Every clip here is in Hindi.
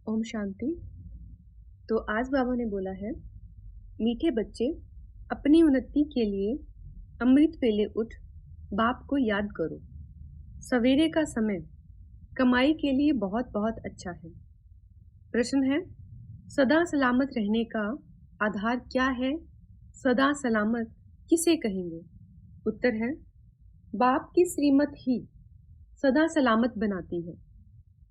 ओम शांति। तो आज बाबा ने बोला है, मीठे बच्चे, अपनी उन्नति के लिए अमृत वेले उठ बाप को याद करो। सवेरे का समय कमाई के लिए बहुत बहुत अच्छा है। प्रश्न है, सदा सलामत रहने का आधार क्या है? सदा सलामत किसे कहेंगे? उत्तर है, बाप की श्रीमत ही सदा सलामत बनाती है।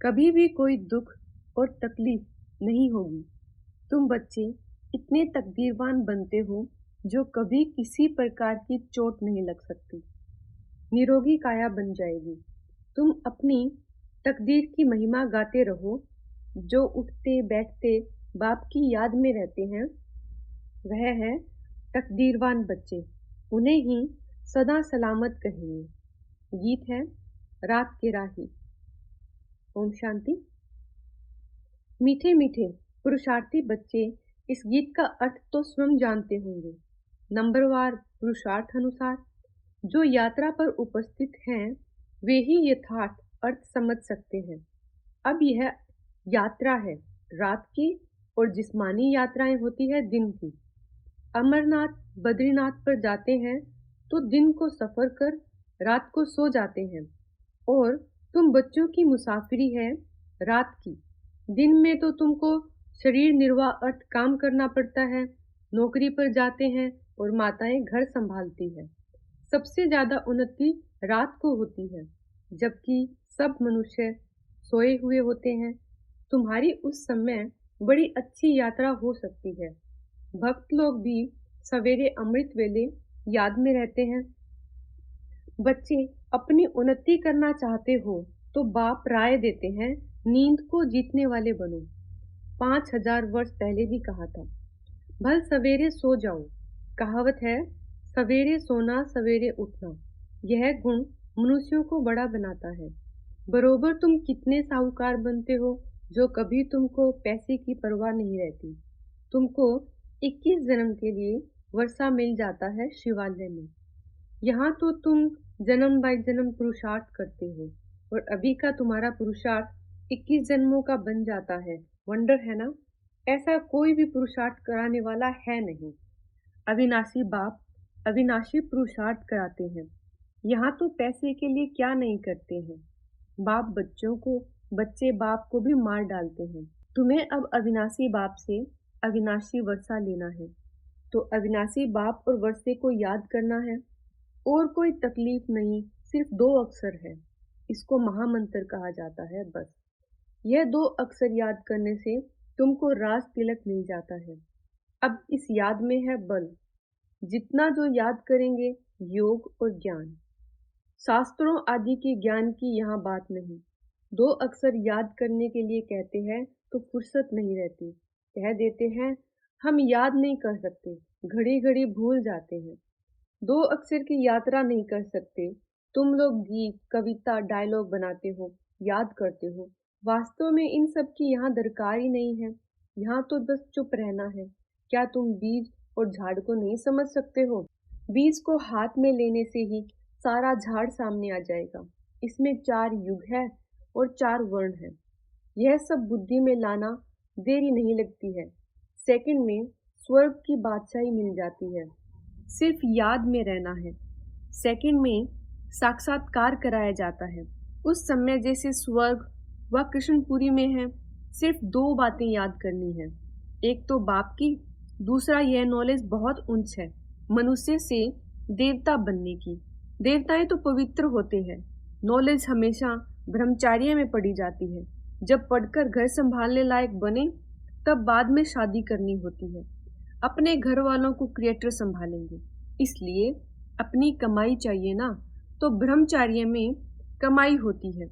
कभी भी कोई दुख और तकलीफ नहीं होगी। तुम बच्चे इतने तकदीरवान बनते हो जो कभी किसी प्रकार की चोट नहीं लग सकती। निरोगी काया बन जाएगी। तुम अपनी तकदीर की महिमा गाते रहो। जो उठते बैठते बाप की याद में रहते हैं वह है तकदीरवान बच्चे। उन्हें ही सदा सलामत कहेंगे। गीत है रात के राही। ओम शांति। मीठे मीठे पुरुषार्थी बच्चे इस गीत का अर्थ तो स्वयं जानते होंगे। नंबरवार पुरुषार्थ अनुसार जो यात्रा पर उपस्थित हैं वे ही यथार्थ अर्थ समझ सकते हैं। अब यह यात्रा है रात की और जिस्मानी यात्राएं होती है दिन की। अमरनाथ बद्रीनाथ पर जाते हैं तो दिन को सफर कर रात को सो जाते हैं, और तुम बच्चों की मुसाफिरी है रात की। दिन में तो तुमको शरीर निर्वाह अर्थ काम करना पड़ता है, नौकरी पर जाते हैं और माताएं घर संभालती है। सबसे ज्यादा उन्नति रात को होती है जबकि सब मनुष्य सोए हुए होते हैं। तुम्हारी उस समय बड़ी अच्छी यात्रा हो सकती है। भक्त लोग भी सवेरे अमृत वेले याद में रहते हैं। बच्चे अपनी उन्नति करना चाहते हो तो बाप राय देते हैं, नींद को जीतने वाले बनो। 5000 वर्ष पहले भी कहा था, भल सवेरे सो जाओ। कहावत है, सवेरे सोना सवेरे उठना। यह गुण मनुष्यों को बड़ा बनाता है। बरोबर तुम कितने साहूकार बनते हो जो कभी तुमको पैसे की परवाह नहीं रहती। तुमको 21 जन्म के लिए वर्षा मिल जाता है शिवालय में। यहाँ तो तुम जन्म बाय जन्म पुरुषार्थ करते हो और अभी का तुम्हारा पुरुषार्थ 21 जन्मों का बन जाता है। वंडर है ना? ऐसा कोई भी पुरुषार्थ कराने वाला है नहीं। अविनाशी बाप अविनाशी पुरुषार्थ कराते हैं। यहाँ तो पैसे के लिए क्या नहीं करते हैं। बाप बच्चों को, बच्चे बाप को भी मार डालते हैं। तुम्हें अब अविनाशी बाप से अविनाशी वर्षा लेना है, तो अविनाशी बाप और वर्षे को याद करना है। और कोई तकलीफ नहीं, सिर्फ 2 अक्षर है। इसको महामंत्र कहा जाता है। बस यह 2 अक्षर याद करने से तुमको राज तिलक मिल जाता है। अब इस याद में है बल। जितना जो याद करेंगे योग और ज्ञान। शास्त्रों आदि के ज्ञान की यहाँ बात नहीं। 2 अक्षर याद करने के लिए कहते हैं तो फुर्सत नहीं रहती। कह देते हैं हम याद नहीं कर सकते, घड़ी घड़ी भूल जाते हैं। 2 अक्षर की यात्रा नहीं कर सकते। तुम लोग गीत कविता डायलॉग बनाते हो, याद करते हो। वास्तव में इन सब की यहाँ दरकार ही नहीं है। यहाँ तो बस चुप रहना है। क्या तुम बीज और झाड़ को नहीं समझ सकते हो? बीज को हाथ में लेने से ही सारा झाड़ सामने आ जाएगा। इसमें 4 युग है और 4 वर्ण है। यह सब बुद्धि में लाना देरी नहीं लगती है। सेकंड में स्वर्ग की बादशाही मिल जाती है। सिर्फ याद में रहना है। सेकंड में साक्षात्कार कराया जाता है। उस समय जैसे स्वर्ग व कृष्णपुरी में है। सिर्फ 2 बातें याद करनी है। एक तो बाप की, दूसरा यह नॉलेज बहुत ऊंच है मनुष्य से देवता बनने की। देवताएं तो पवित्र होते हैं। नॉलेज हमेशा ब्रह्मचार्य में पड़ी जाती है। जब पढ़कर घर संभालने लायक बने तब बाद में शादी करनी होती है। अपने घर वालों को क्रिएटर संभालेंगे, इसलिए अपनी कमाई चाहिए ना। तो ब्रह्मचार्य में कमाई होती है।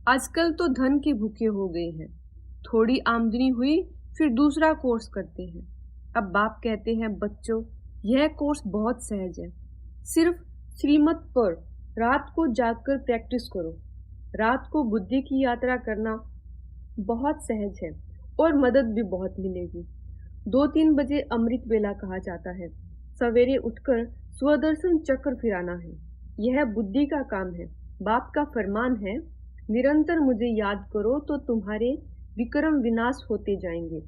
आजकल तो धन के भूखे हो गए हैं। थोड़ी आमदनी हुई फिर दूसरा कोर्स करते हैं। अब बाप कहते हैं, बच्चों यह कोर्स बहुत सहज है। सिर्फ श्रीमत पर रात को जागकर प्रैक्टिस करो। रात को बुद्धि की यात्रा करना बहुत सहज है और मदद भी बहुत मिलेगी। 2-3 बजे अमृत वेला कहा जाता है। सवेरे उठकर स्वदर्शन चक्र फिराना है। यह बुद्धि का काम है। बाप का फरमान है, निरंतर मुझे याद करो तो तुम्हारे विक्रम विनाश होते जाएंगे।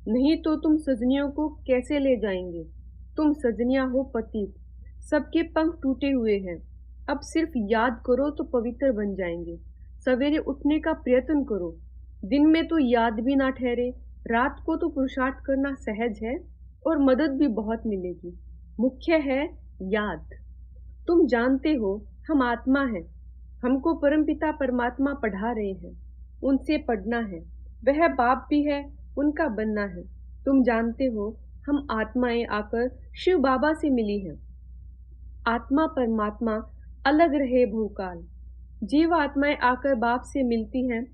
नहीं तो तुम सजनियों को कैसे ले जाएंगे? तुम सजनियां हो पतित, सबके पंख टूटे हुए हैं। अब सिर्फ याद करो तो पवित्र बन जाएंगे। सवेरे उठने का प्रयत्न करो। दिन में तो याद भी ना ठहरे, रात को तो पुरुषार्थ करना सहज है और मदद भी बहुत मिलेगी। मुख्य है याद। तुम जानते हो हम आत्मा हैं। हमको परमपिता परमात्मा पढ़ा रहे हैं। उनसे पढ़ना है। वह बाप भी है, उनका बनना है। तुम जानते हो हम आत्माएं आकर शिव बाबा से मिली हैं। आत्मा परमात्मा अलग रहे बहुकाल। जीव आत्माएं आकर बाप से मिलती हैं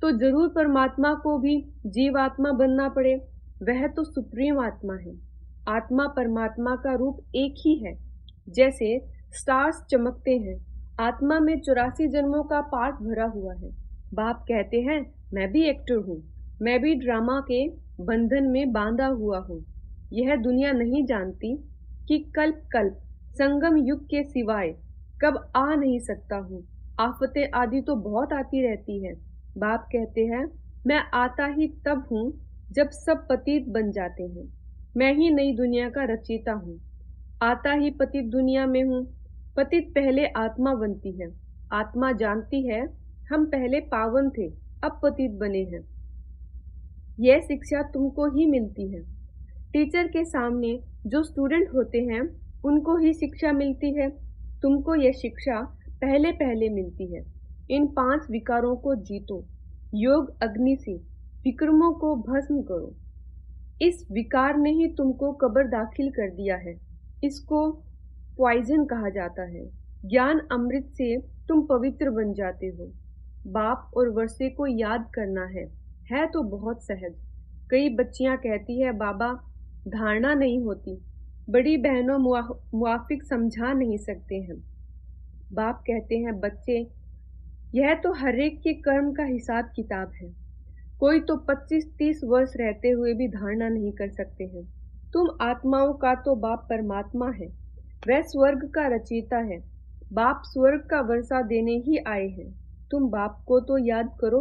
तो जरूर परमात्मा को भी जीवात्मा बनना पड़े। वह तो सुप्रीम आत्मा है। आत्मा परमात्मा का रूप एक ही है। जैसे स्टार्स चमकते हैं, आत्मा में 84 जन्मों का पाठ भरा हुआ है। बाप कहते हैं मैं भी एक्टर हूँ, मैं भी ड्रामा के बंधन में बांधा हुआ हूँ। यह दुनिया नहीं जानती कि कल्प कल्प संगम युग के सिवाय कब आ नहीं सकता हूँ। आफतें आदि तो बहुत आती रहती है। बाप कहते हैं मैं आता ही तब हूँ जब सब पतित बन जाते हैं। मैं ही नई दुनिया का रचयिता हूँ। आता ही पतित दुनिया में हूँ। पतित पहले आत्मा बनती है। आत्मा जानती है हम पहले पावन थे, अब पतित बने हैं। यह शिक्षा तुमको ही मिलती है। टीचर के सामने जो स्टूडेंट होते हैं उनको ही शिक्षा मिलती है। तुमको यह शिक्षा पहले पहले मिलती है। इन 5 विकारों को जीतो। योग अग्नि से विक्रमों को भस्म करो। इस विकार ने ही तुमको कब्र दाखिल कर दिया है। इसको पॉइजन कहा जाता है। ज्ञान अमृत से तुम पवित्र बन जाते हो। बाप और वर्षे को याद करना है तो बहुत सहज। कई बच्चियां कहती है बाबा धारणा नहीं होती, बड़ी बहनों मुआफिक समझा नहीं सकते हैं। बाप कहते हैं बच्चे यह तो हर एक के कर्म का हिसाब किताब है। कोई तो 25-30 वर्ष रहते हुए भी धारणा नहीं कर सकते हैं। तुम आत्माओं का तो बाप परमात्मा है। वह स्वर्ग का रचयिता है। बाप स्वर्ग का वर्षा देने ही आए हैं। तुम बाप को तो याद करो।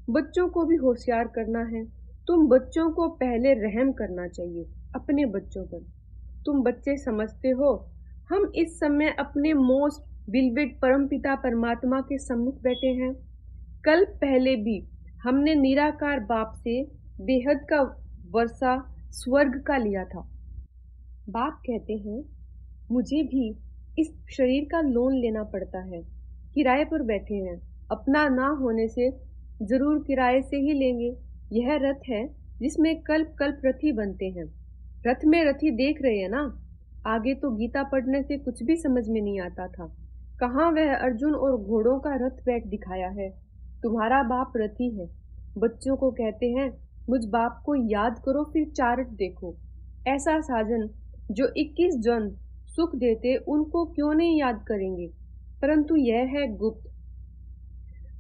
बच्चों को भी होशियार करना है। तुम बच्चों को पहले रहम करना चाहिए अपने बच्चों पर। तुम बच्चे समझते हो हम इस समय अपने मोस्ट बिलवेड परमपिता परमात्मा के सम्मुख बैठे हैं। कल पहले भी हमने निराकार बाप से बेहद का वर्षा स्वर्ग का लिया था। बाप कहते हैं मुझे भी इस शरीर का लोन लेना पड़ता है। किराए पर बैठे हैं, अपना ना होने से जरूर किराए से ही लेंगे। यह रथ है जिसमें कल्प कल्प रथी बनते हैं। रथ में रथी देख रहे हैं ना। आगे तो गीता पढ़ने से कुछ भी समझ में नहीं आता था। कहाँ वह अर्जुन और घोड़ों का रथ बैठ दिखाया है। तुम्हारा बाप रथी है। बच्चों को कहते हैं मुझ बाप को याद करो फिर चार्ट देखो। ऐसा साजन जो 21 जन सुख देते उनको क्यों नहीं याद करेंगे। परंतु यह है गुप्त।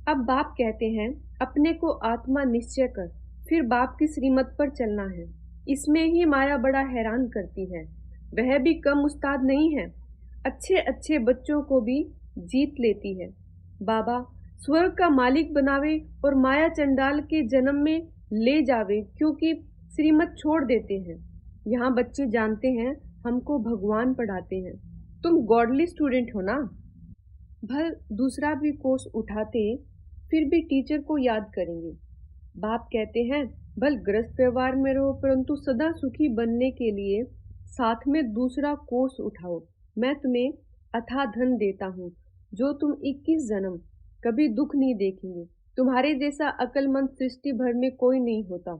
अब बाप कहते हैं अपने को आत्मा निश्चय कर, फिर बाप की श्रीमत पर चलना है। इसमें ही माया बड़ा हैरान करती है। वह भी कम उस्ताद नहीं है। अच्छे अच्छे बच्चों को भी जीत लेती है। बाबा स्वर्ग का मालिक बनावे और माया चंडाल के जन्म में ले जावे, क्योंकि श्रीमत छोड़ देते हैं। यहाँ बच्चे जानते हैं हमको भगवान पढ़ाते हैं। तुम गॉडली स्टूडेंट हो ना। भल दूसरा भी कोर्स उठाते फिर भी टीचर को याद करेंगे। बाप कहते हैं भल गृहस्थ व्यवहार में रहो परंतु सदा सुखी बनने के लिए साथ में दूसरा कोर्स उठाओ। मैं तुम्हें अथाह धन देता हूँ जो तुम 21 जन्म कभी दुख नहीं देखेंगे। तुम्हारे जैसा अक्लमंद सृष्टि भर में कोई नहीं होता।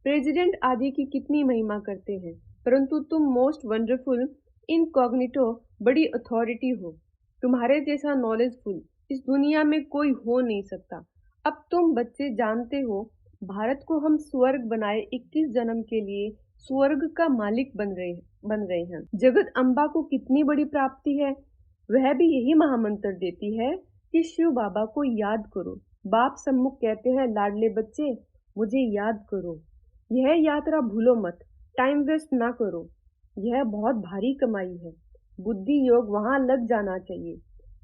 प्रेसिडेंट आदि की कितनी महिमा करते हैं, परंतु तुम मोस्ट वंडरफुल इनकॉग्निटो बड़ी अथॉरिटी हो। तुम्हारे जैसा नॉलेजफुल इस दुनिया में कोई हो नहीं सकता। अब तुम बच्चे जानते हो भारत को हम स्वर्ग बनाए 21 जन्म के लिए स्वर्ग का मालिक बन गए हैं। जगत अम्बा को कितनी बड़ी प्राप्ति है। वह भी यही महामंत्र देती है कि शिव बाबा को याद करो। बाप सम्मुख कहते हैं लाडले बच्चे मुझे याद करो। यह यात्रा भूलो मत, टाइम वेस्ट ना करो। यह बहुत भारी कमाई है। बुद्धि योग वहां लग जाना चाहिए।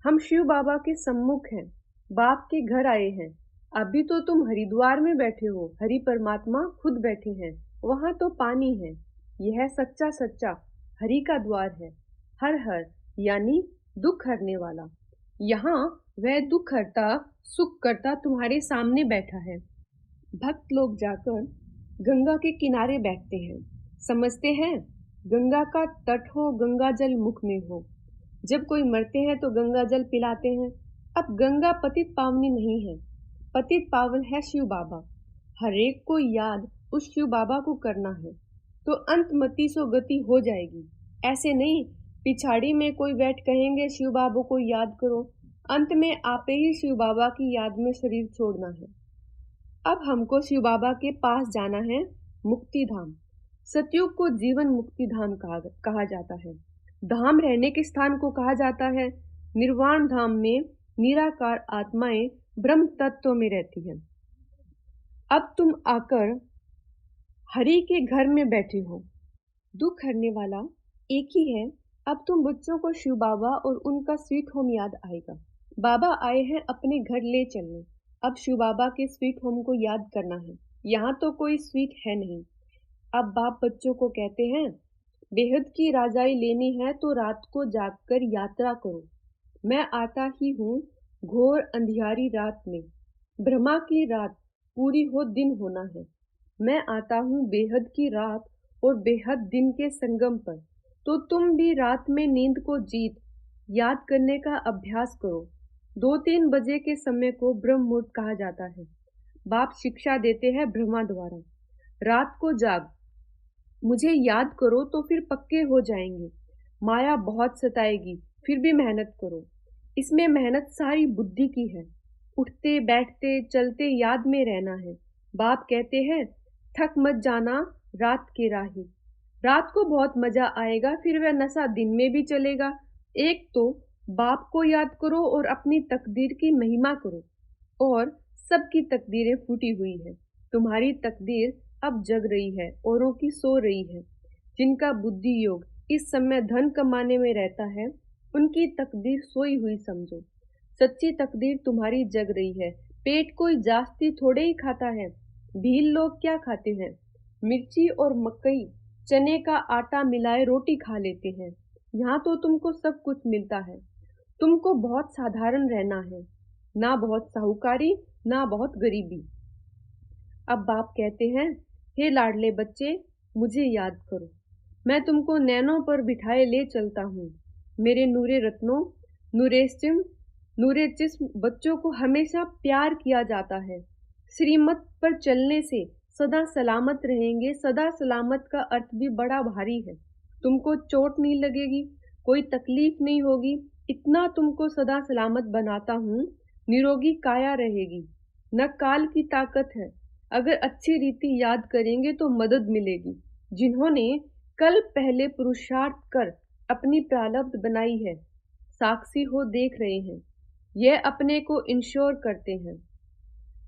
हम शिव बाबा के सम्मुख हैं, बाप के घर आए हैं। अभी तो तुम हरिद्वार में बैठे हो, हरि परमात्मा खुद बैठे हैं, वहां तो पानी है। यह सच्चा सच्चा हरि का द्वार है। हर हर यानी दुख हरने वाला। यहाँ वह दुख हरता सुख करता तुम्हारे सामने बैठा है। भक्त लोग जाकर गंगा के किनारे बैठते हैं, समझते हैं गंगा का तट हो, गंगा जल मुख में हो। जब कोई मरते हैं तो गंगा जल पिलाते हैं। अब गंगा पतित पावनी नहीं है, पतित पावन है शिव बाबा। हर एक को याद उस शिव बाबा को करना है तो अंतमति सो गति हो जाएगी। ऐसे नहीं पिछाड़ी में कोई बैठ कहेंगे शिव बाबा को याद करो, अंत में आपे ही शिव बाबा की याद में शरीर छोड़ना है। अब हमको शिव बाबा के पास जाना है, मुक्ति धाम। सतयुग को जीवन मुक्ति धाम कहा जाता है। धाम रहने के स्थान को कहा जाता है। निर्वाण धाम में निराकार आत्माएं ब्रह्म तत्व में रहती हैं। अब तुम आकर हरि के घर में बैठे हो। दुख हरने वाला एक ही है। अब तुम बच्चों को शिव बाबा और उनका स्वीट होम याद आएगा। बाबा आए हैं अपने घर ले चलने। अब शिव बाबा के स्वीट होम को याद करना है। यहाँ तो कोई स्वीट है नहीं। अब बाप बच्चों को कहते हैं, बेहद की राजाई लेनी है तो रात को जागकर यात्रा करो। मैं आता ही हूँ घोर अंधियारी रात में। ब्रह्मा की रात पूरी हो दिन होना है। मैं आता हूँ बेहद की रात और बेहद दिन के संगम पर। तो तुम भी रात में नींद को जीत याद करने का अभ्यास करो। 2-3 बजे के समय को ब्रह्म मुहूर्त कहा जाता है। बाप शिक्षा देते हैं ब्रह्मा द्वारा। रात को जाग मुझे याद करो तो फिर पक्के हो जाएंगे। माया बहुत सताएगी, फिर भी मेहनत करो। इसमें मेहनत सारी बुद्धि की है। उठते बैठते चलते याद में रहना है। बाप कहते हैं, थक मत जाना रात के राही। रात को बहुत मजा आएगा, फिर वह नशा दिन में भी चलेगा। एक तो बाप को याद करो और अपनी तकदीर की महिमा करो। और सबकी तकदीरें फूटी हुई है। तुम्हारी तकदीर अब जग रही है, औरों की सो रही है। जिनका बुद्धि योग इस समय धन कमाने में रहता है, उनकी तकदीर सोई हुई समझो। सच्ची तकदीर तुम्हारी जग रही है। पेट कोई जास्ती थोड़े ही खाता है। भील लोग क्या खाते हैं? मिर्ची और मकई चने का आटा मिलाए रोटी खा लेते हैं। यहाँ तो तुमको सब कुछ मिलता है। तुमको बहुत साधारण रहना है, ना बहुत साहूकारी ना बहुत गरीबी। अब बाप कहते हैं, हे लाडले बच्चे, मुझे याद करो। मैं तुमको नैनों पर बिठाए ले चलता हूँ। मेरे नूरे रत्नों, नूरे जिस्म बच्चों को हमेशा प्यार किया जाता है। श्रीमत पर चलने से सदा सलामत रहेंगे। सदा सलामत का अर्थ भी बड़ा भारी है। तुमको चोट नहीं लगेगी, कोई तकलीफ नहीं होगी। इतना तुमको सदा सलामत बनाता हूँ, निरोगी काया रहेगी। न काल की ताकत है। अगर अच्छी रीति याद करेंगे तो मदद मिलेगी। जिन्होंने कल पहले पुरुषार्थ कर अपनी प्रारब्ध बनाई है, साक्षी हो देख रहे हैं। यह अपने को इंश्योर करते हैं।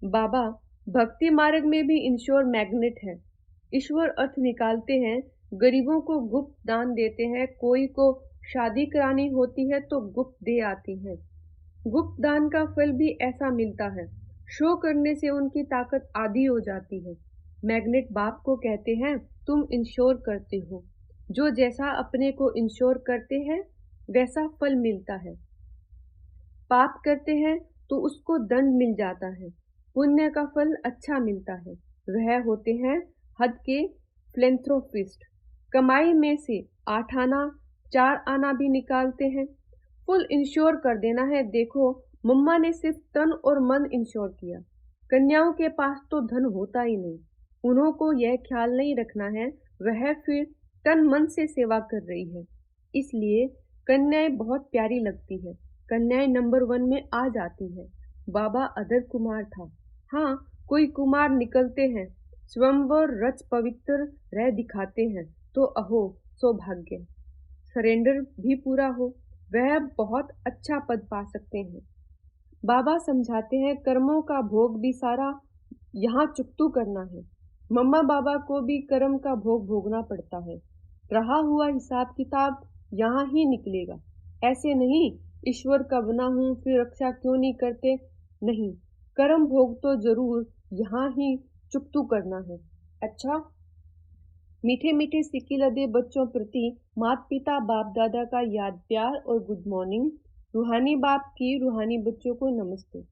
बाबा भक्ति मार्ग में भी इंश्योर मैग्नेट है। ईश्वर अर्थ निकालते हैं। गरीबों को गुप्त दान देते हैं। कोई को शादी करानी होती है तो गुप्त दे आती हैं। गुप्त दान का फल भी ऐसा मिलता है। शो करने से उनकी ताकत आधी हो जाती है। मैग्नेट बाप को कहते हैं, तुम इंश्योर करते हो। जो जैसा अपने को इंश्योर करते हैं वैसा फल मिलता है। पाप करते हैं तो उसको दंड मिल जाता है। पुण्य का फल अच्छा मिलता है। वह होते हैं हद के फिलैंथ्रोपिस्ट। कमाई में से 8 आना 4 आना भी निकालते हैं। फुल इंश्योर कर देना है। देखो मम्मा ने सिर्फ तन और मन इंश्योर किया। कन्याओं के पास तो धन होता ही नहीं। उन्हों को यह ख्याल नहीं रखना है वह फिर तन मन से सेवा कर रही है। इसलिए कन्याएं बहुत प्यारी लगती है। कन्याएं नंबर 1 में आ जाती है। बाबा अदर कुमार था। हाँ, कोई कुमार निकलते हैं, स्वयंवर रच पवित्र रह दिखाते हैं तो अहो सौभाग्य। सरेंडर भी पूरा हो, वह बहुत अच्छा पद पा सकते हैं। बाबा समझाते हैं कर्मों का भोग भी सारा यहाँ चुकतू करना है। मम्मा बाबा को भी कर्म का भोग भोगना पड़ता है। रहा हुआ हिसाब किताब यहाँ ही निकलेगा। ऐसे नहीं ईश्वर का बना हूँ फिर रक्षा क्यों नहीं करते। नहीं, कर्म भोग तो जरूर यहाँ ही चुकतू करना है। अच्छा, मीठे मीठे सिक्के लदे बच्चों प्रति माता पिता बाप दादा का याद प्यार और गुड मॉर्निंग। रूहानी बाप की रूहानी बच्चों को नमस्ते।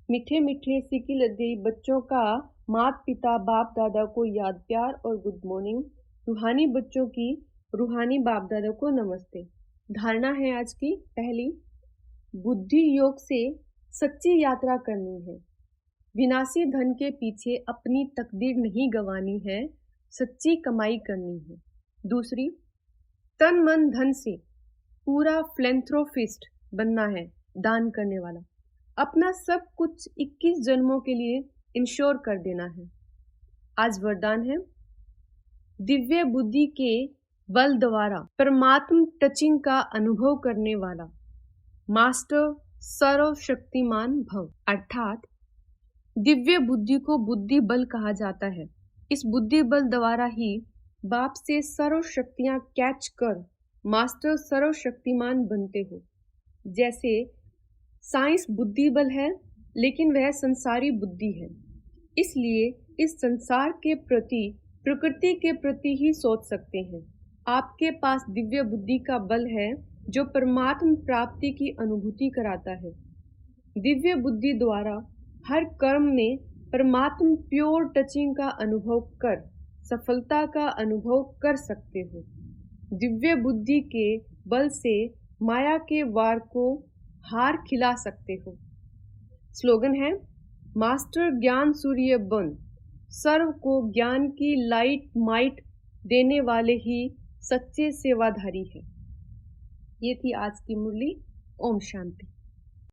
मीठे मीठे सिक्के लदे बच्चों का माता पिता बाप दादा को याद प्यार और गुड मॉर्निंग। रूहानी बच्चों की रूहानी बाप दादा को नमस्ते। धारणा है आज की पहली, बुद्धि योग से सच्ची यात्रा करनी है। विनाशी धन के पीछे अपनी तकदीर नहीं गंवानी है, सच्ची कमाई करनी है। दूसरी, तन मन धन से पूरा फिलैंथ्रोपिस्ट बनना है, दान करने वाला। अपना सब कुछ 21 जन्मों के लिए इंश्योर कर देना है। आज वरदान है, दिव्य बुद्धि के बल द्वारा परमात्म टचिंग का अनुभव करने वाला मास्टर सर्वशक्तिमान भव। अर्थात दिव्य बुद्धि को बुद्धि बल कहा जाता है। इस बुद्धि बल द्वारा ही बाप से सर्व शक्तियां कैच कर मास्टर सर्वशक्तिमान बनते हो। जैसे साइंस बुद्धि बल है, लेकिन वह संसारी बुद्धि है, इसलिए इस संसार के प्रति प्रकृति के प्रति ही सोच सकते हैं। आपके पास दिव्य बुद्धि का बल है जो परमात्म प्राप्ति की अनुभूति कराता है। दिव्य बुद्धि द्वारा हर कर्म में परमात्म प्योर टचिंग का अनुभव कर सफलता का अनुभव कर सकते हो। दिव्य बुद्धि के बल से माया के वार को हार खिला सकते हो। स्लोगन है, मास्टर ज्ञान सूर्य बन, सर्व को ज्ञान की लाइट माइट देने वाले ही सच्चे सेवाधारी है। ये थी आज की मुरली। ओम शांति।